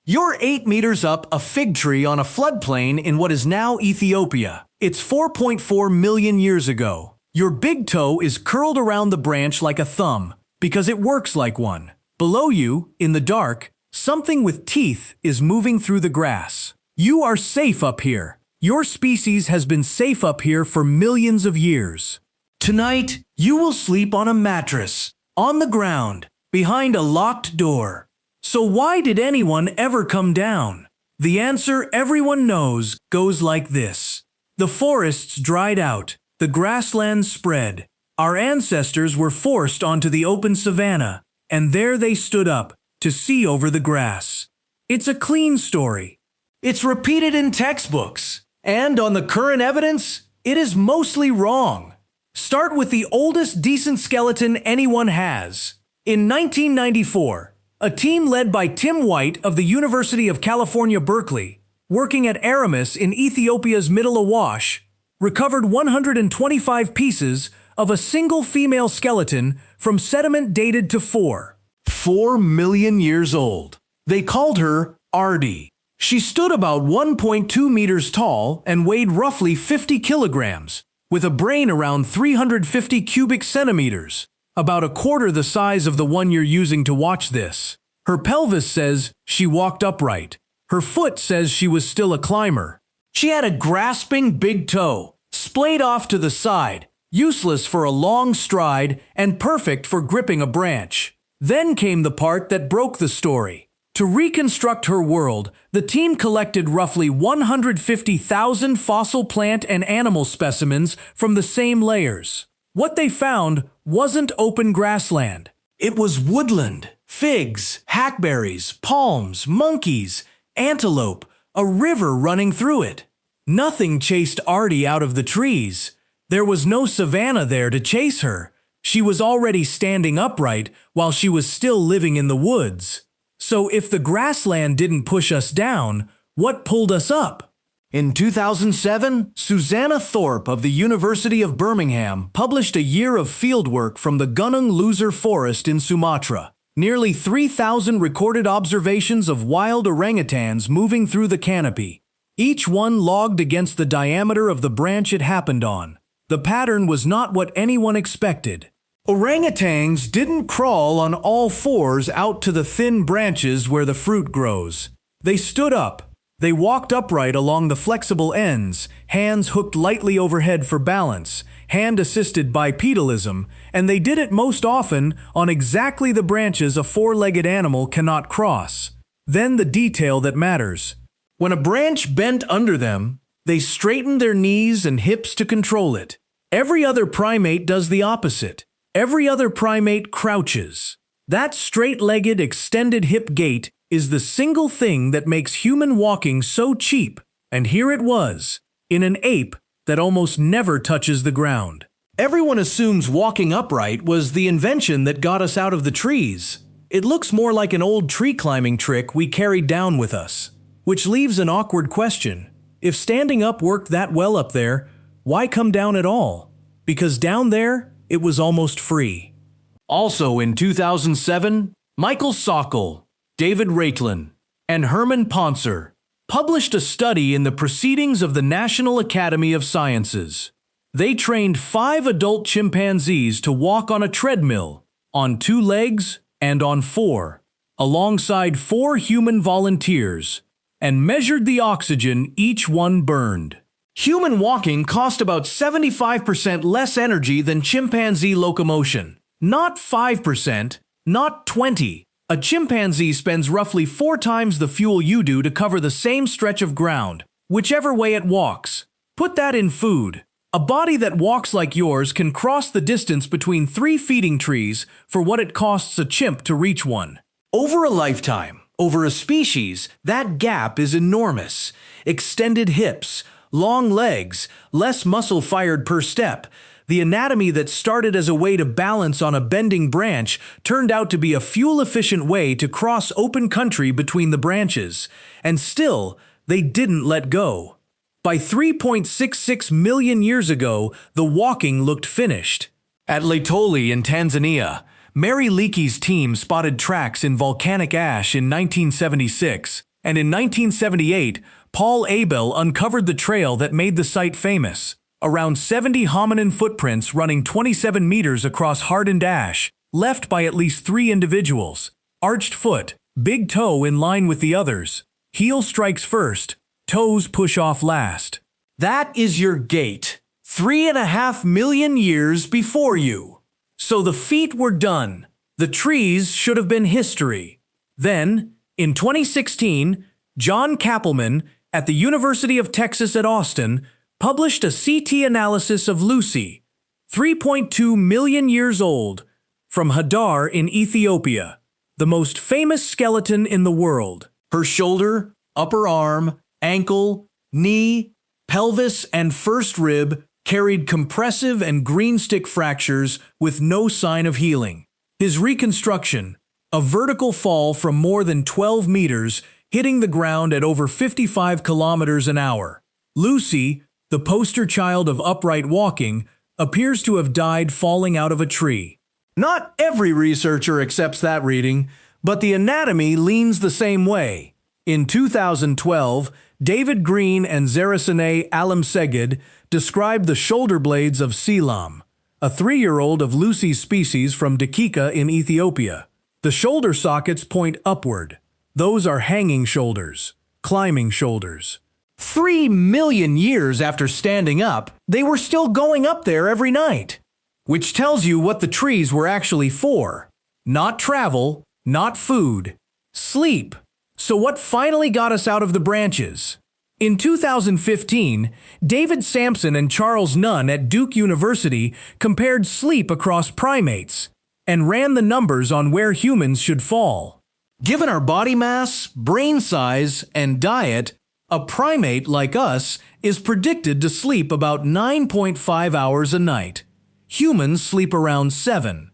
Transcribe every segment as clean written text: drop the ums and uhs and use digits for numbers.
You're 8 meters up a fig tree on a floodplain in what is now Ethiopia. It's 4.4 million years ago. Your big toe is curled around the branch like a thumb, because it works like one. Below you, in the dark, something with teeth is moving through the grass. You are safe up here. Your species has been safe up here for millions of years. Tonight, you will sleep on a mattress, on the ground, behind a locked door. So why did anyone ever come down? The answer everyone knows goes like this. The forests dried out, the grasslands spread. Our ancestors were forced onto the open savanna, and there they stood up to see over the grass. It's a clean story. It's repeated in textbooks, and on the current evidence, it is mostly wrong. Start with the oldest decent skeleton anyone has. In 1994, a team led by Tim White of the University of California, Berkeley, working at Aramis in Ethiopia's Middle Awash, recovered 125 pieces of a single female skeleton from sediment dated to 4 million years old. They called her Ardi. She stood about 1.2 meters tall and weighed roughly 50 kilograms, with a brain around 350 cubic centimeters, about a quarter the size of the one you're using to watch this. Her pelvis says she walked upright. Her foot says she was still a climber. She had a grasping big toe, splayed off to the side, useless for a long stride and perfect for gripping a branch. Then came the part that broke the story. To reconstruct her world, the team collected roughly 150,000 fossil plant and animal specimens from the same layers. What they found wasn't open grassland. It was woodland, figs, hackberries, palms, monkeys, antelope, a river running through it. Nothing chased Ardi out of the trees. There was no savanna there to chase her. She was already standing upright while she was still living in the woods. So if the grassland didn't push us down, what pulled us up? In 2007, Susanna Thorpe of the University of Birmingham published a year of fieldwork from the Gunung Loser Forest in Sumatra. Nearly 3,000 recorded observations of wild orangutans moving through the canopy, each one logged against the diameter of the branch it happened on. The pattern was not what anyone expected. Orangutans didn't crawl on all fours out to the thin branches where the fruit grows. They stood up. They walked upright along the flexible ends, hands hooked lightly overhead for balance, hand-assisted bipedalism, and they did it most often on exactly the branches a four-legged animal cannot cross. Then the detail that matters. When a branch bent under them, they straightened their knees and hips to control it. Every other primate does the opposite. Every other primate crouches. That straight-legged, extended hip gait is the single thing that makes human walking so cheap. And here it was, in an ape that almost never touches the ground. Everyone assumes walking upright was the invention that got us out of the trees. It looks more like an old tree-climbing trick we carried down with us. Which leaves an awkward question. If standing up worked that well up there, why come down at all? Because down there, it was almost free. Also in 2007, Michael Sokol, David Reitlin, and Herman Ponser published a study in the Proceedings of the National Academy of Sciences. They trained 5 adult chimpanzees to walk on a treadmill, on 2 legs and on 4, alongside 4 human volunteers, and measured the oxygen each one burned. Human walking cost about 75% less energy than chimpanzee locomotion. Not 5%, not 20%. A chimpanzee spends roughly 4 times the fuel you do to cover the same stretch of ground, whichever way it walks. Put that in food. A body that walks like yours can cross the distance between 3 feeding trees for what it costs a chimp to reach one. Over a lifetime, over a species, that gap is enormous. Extended hips, long legs, less muscle fired per step. The anatomy that started as a way to balance on a bending branch turned out to be a fuel-efficient way to cross open country between the branches. And still, they didn't let go. By 3.66 million years ago, the walking looked finished. At Laetoli in Tanzania, Mary Leakey's team spotted tracks in volcanic ash in 1976, And in 1978, Paul Abel uncovered the trail that made the site famous. Around 70 hominin footprints running 27 meters across hardened ash, left by at least 3 individuals. Arched foot, big toe in line with the others. Heel strikes first, toes push off last. That is your gait. 3.5 million years before you. So the feet were done. The trees should have been history. Then, in 2016, John Kappelman at the University of Texas at Austin published a CT analysis of Lucy, 3.2 million years old, from Hadar in Ethiopia, the most famous skeleton in the world. Her shoulder, upper arm, ankle, knee, pelvis, and first rib carried compressive and green stick fractures with no sign of healing. His reconstruction, a vertical fall from more than 12 meters, hitting the ground at over 55 kilometers an hour. Lucy, the poster child of upright walking, appears to have died falling out of a tree. Not every researcher accepts that reading, but the anatomy leans the same way. In 2012, David Green and Zarasene Alamsegid described the shoulder blades of Selam, a 3-year-old of Lucy's species from Dakika in Ethiopia. The shoulder sockets point upward. Those are hanging shoulders, climbing shoulders. 3 million years after standing up, they were still going up there every night. Which tells you what the trees were actually for. Not travel, not food, sleep. So what finally got us out of the branches? In 2015, David Sampson and Charles Nunn at Duke University compared sleep across primates and ran the numbers on where humans should fall. Given our body mass, brain size, and diet, a primate like us is predicted to sleep about 9.5 hours a night. Humans sleep around 7.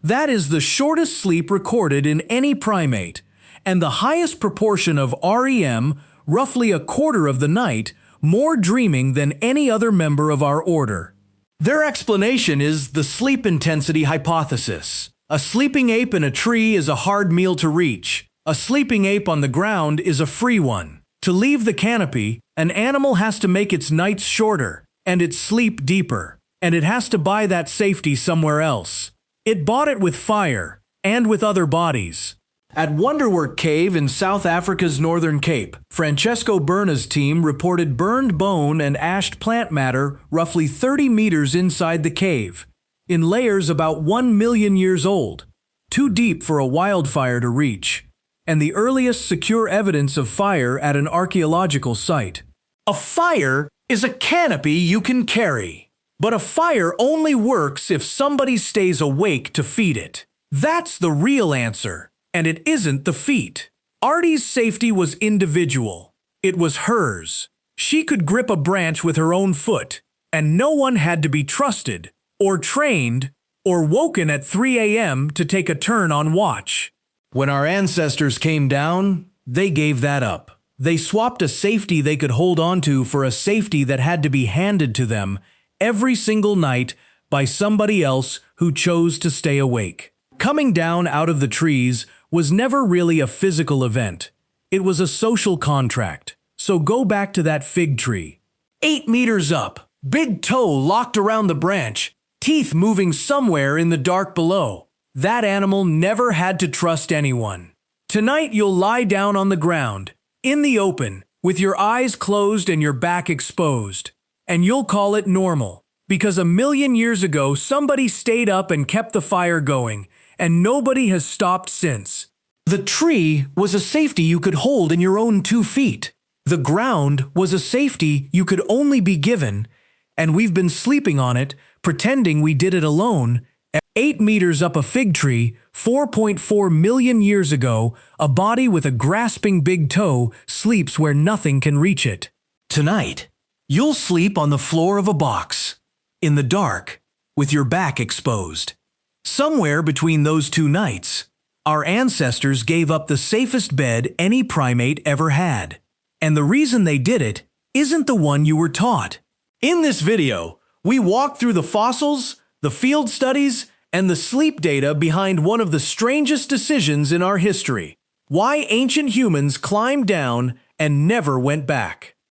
That is the shortest sleep recorded in any primate, and the highest proportion of REM, roughly a quarter of the night, more dreaming than any other member of our order. Their explanation is the sleep intensity hypothesis. A sleeping ape in a tree is a hard meal to reach. A sleeping ape on the ground is a free one. To leave the canopy, an animal has to make its nights shorter, and its sleep deeper, and it has to buy that safety somewhere else. It bought it with fire, and with other bodies. At Wonderwork Cave in South Africa's Northern Cape, Francesco Berna's team reported burned bone and ashed plant matter roughly 30 meters inside the cave, in layers about 1 million years old, too deep for a wildfire to reach, and the earliest secure evidence of fire at an archaeological site. A fire is a canopy you can carry, but a fire only works if somebody stays awake to feed it. That's the real answer. And it isn't the feet. Ardi's safety was individual. It was hers. She could grip a branch with her own foot, and no one had to be trusted, or trained, or woken at 3 a.m. to take a turn on watch. When our ancestors came down, they gave that up. They swapped a safety they could hold on to for a safety that had to be handed to them every single night by somebody else who chose to stay awake. Coming down out of the trees was never really a physical event. It was a social contract. So go back to that fig tree. 8 meters up, big toe locked around the branch, teeth moving somewhere in the dark below. That animal never had to trust anyone. Tonight you'll lie down on the ground, in the open, with your eyes closed and your back exposed. And you'll call it normal. Because 1 million years ago somebody stayed up and kept the fire going, and nobody has stopped since. The tree was a safety you could hold in your own 2 feet. The ground was a safety you could only be given, and we've been sleeping on it, pretending we did it alone. 8 meters up a fig tree, 4.4 million years ago, a body with a grasping big toe sleeps where nothing can reach it. Tonight, you'll sleep on the floor of a box, in the dark, with your back exposed. Somewhere between those 2 nights, our ancestors gave up the safest bed any primate ever had. And the reason they did it isn't the one you were taught. In this video, we walk through the fossils, the field studies, and the sleep data behind one of the strangest decisions in our history. Why ancient humans climbed down and never went back.